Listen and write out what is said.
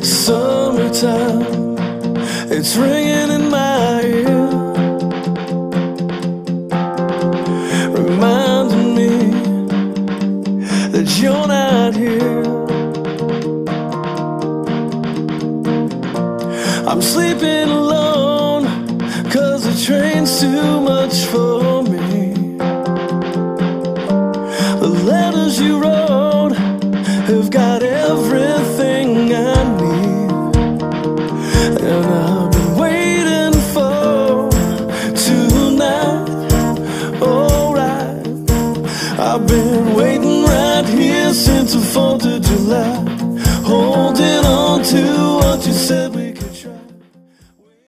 Summertime, it's ringing in my ear, reminding me that you're not here. I'm sleeping alone, 'cause the train's too much for me. The letters you wrote